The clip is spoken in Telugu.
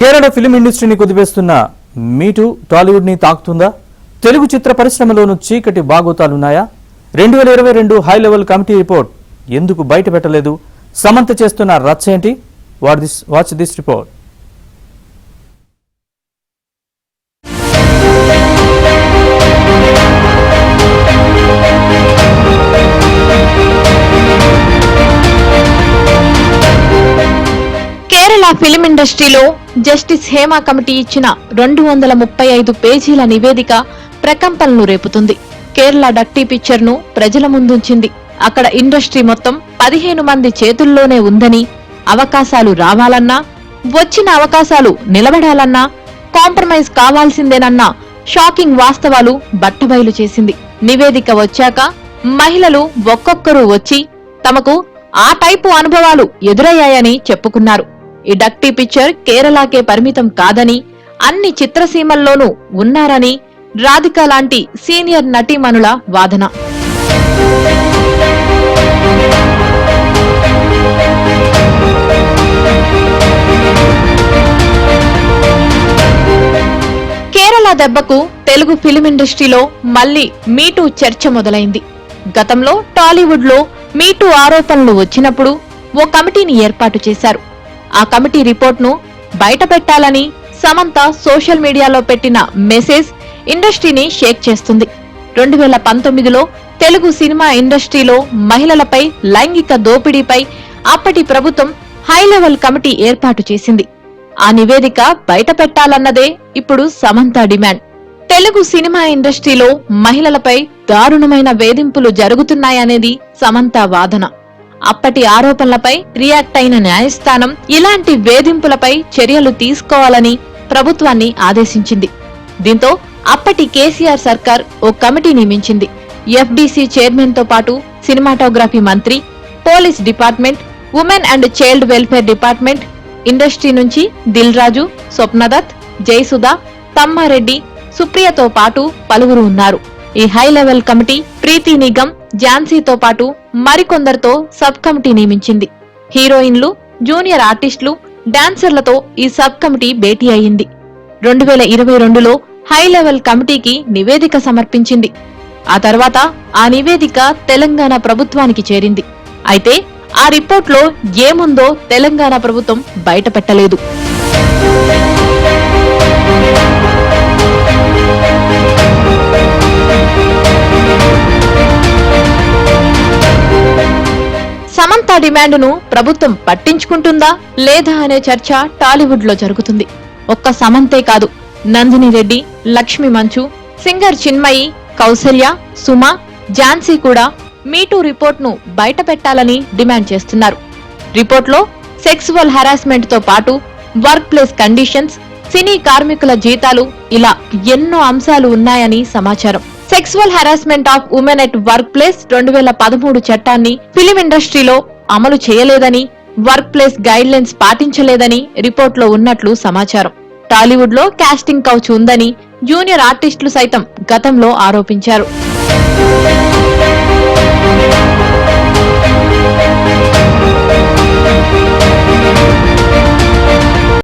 కేరళ ఫిల్మ్ ఇండస్ట్రీని కుదిపేస్తున్న మీటూ టాలీవుడ్ ని తాకుతుందా? తెలుగు చిత్ర పరిశ్రమలోనూ చీకటి బాగోతాలున్నాయా? 2022 హై లెవెల్ కమిటీ రిపోర్ట్ ఎందుకు బయట పెట్టలేదు? సమంత చేస్తున్న రచ్చ ఏంటి? Watch this report. Kerala film ఇండస్ట్రీలో జస్టిస్ హేమా కమిటీ ఇచ్చిన 235 పేజీల నివేదిక ప్రకంపనలు రేపుతుంది. కేరళ డర్టీ పిక్చర్ ను ప్రజల ముందుంచింది. అక్కడ ఇండస్ట్రీ మొత్తం 15 మంది చేతుల్లోనే ఉందని, అవకాశాలు రావాలన్నా, వచ్చిన అవకాశాలు నిలబడాలన్నా కాంప్రమైజ్ కావాల్సిందేనన్న షాకింగ్ వాస్తవాలు బట్టబయలు చేసింది. నివేదిక వచ్చాక మహిళలు ఒక్కొక్కరు వచ్చి తమకు ఆ టైపు అనుభవాలు ఎదురయ్యాయని చెప్పుకున్నారు. ఈ డర్టీ పిక్చర్ కేరళకే పరిమితం కాదని, అన్ని చిత్రసీమల్లోనూ ఉన్నారని రాధిక లాంటి సీనియర్ నటీమణుల వాదన. కేరళ దెబ్బకు తెలుగు ఫిల్మ్ ఇండస్ట్రీలో మళ్లీ మీటూ చర్చ మొదలైంది. గతంలో టాలీవుడ్ లో మీటూ ఆరోపణలు వచ్చినప్పుడు ఓ కమిటీని ఏర్పాటు చేశారు. ఆ కమిటీ రిపోర్ట్ను బయటపెట్టాలని సమంత సోషల్ మీడియాలో పెట్టిన మెసేజ్ ఇండస్ట్రీని షేక్ చేస్తుంది. 2019లో తెలుగు సినిమా ఇండస్ట్రీలో మహిళలపై లైంగిక దోపిడీపై అప్పటి ప్రభుత్వం హై లెవెల్ కమిటీ ఏర్పాటు చేసింది. ఆ నివేదిక బయటపెట్టాలన్నదే ఇప్పుడు సమంత డిమాండ్. తెలుగు సినిమా ఇండస్ట్రీలో మహిళలపై దారుణమైన వేధింపులు జరుగుతున్నాయనేది సమంత వాదన. అప్పటి ఆరోపణలపై రియాక్ట్ అయిన న్యాయస్థానం ఇలాంటి వేధింపులపై చర్యలు తీసుకోవాలని ప్రభుత్వాన్ని ఆదేశించింది. దీంతో అప్పటి కేసీఆర్ సర్కార్ ఓ కమిటీ నియమించింది. ఎఫ్డీసీ చైర్మన్ తో పాటు సినిమాటోగ్రఫీ మంత్రి, police department, women and child welfare department, industry నుంచి దిల్ రాజు, స్వప్నదత్, జయసుధ, తమ్మారెడ్డి, సుప్రియతో పాటు పలువురు ఉన్నారు. ఈ హై లెవెల్ కమిటీ ప్రీతి నిగమ్, ఝాన్సీతో పాటు మరికొందరితో సబ్ కమిటీ నియమించింది. హీరోయిన్లు, జూనియర్ ఆర్టిస్టులు, డాన్సర్లతో ఈ సబ్ కమిటీ భేటీ అయింది. 2022లో హై లెవెల్ కమిటీకి నివేదిక సమర్పించింది. ఆ తర్వాత ఆ నివేదిక తెలంగాణ ప్రభుత్వానికి చేరింది. అయితే ఆ రిపోర్ట్లో ఏముందో తెలంగాణ ప్రభుత్వం బయటపెట్టలేదు. సమంత డిమాండ్ను ప్రభుత్వం పట్టించుకుంటుందా లేదా అనే చర్చ టాలీవుడ్ లో జరుగుతుంది. ఒక్క సమంతే కాదు, నందిని రెడ్డి, లక్ష్మి మంచు, సింగర్ చిన్మయి, కౌసల్య, సుమ, ఝాన్సీ కూడా మీటూ రిపోర్ట్ ను బయట పెట్టాలని డిమాండ్ చేస్తున్నారు. రిపోర్ట్లో సెక్సువల్ హెరాస్మెంట్ తో పాటు వర్క్ ప్లేస్ కండిషన్స్, సినీ కార్మికుల జీతాలు, ఇలా ఎన్నో అంశాలు ఉన్నాయని సమాచారం. Sexual harassment of women at work place 2013 చట్టాన్ని ఫిలిం ఇండస్ట్రీలో అమలు చేయలేదని, వర్క్ ప్లేస్ గైడ్ లైన్స్ పాటించలేదని రిపోర్ట్లో ఉన్నట్లు సమాచారం. టాలీవుడ్ లో కాస్టింగ్ కౌచ్ ఉందని జూనియర్ ఆర్టిస్టులు సైతం గతంలో ఆరోపించారు.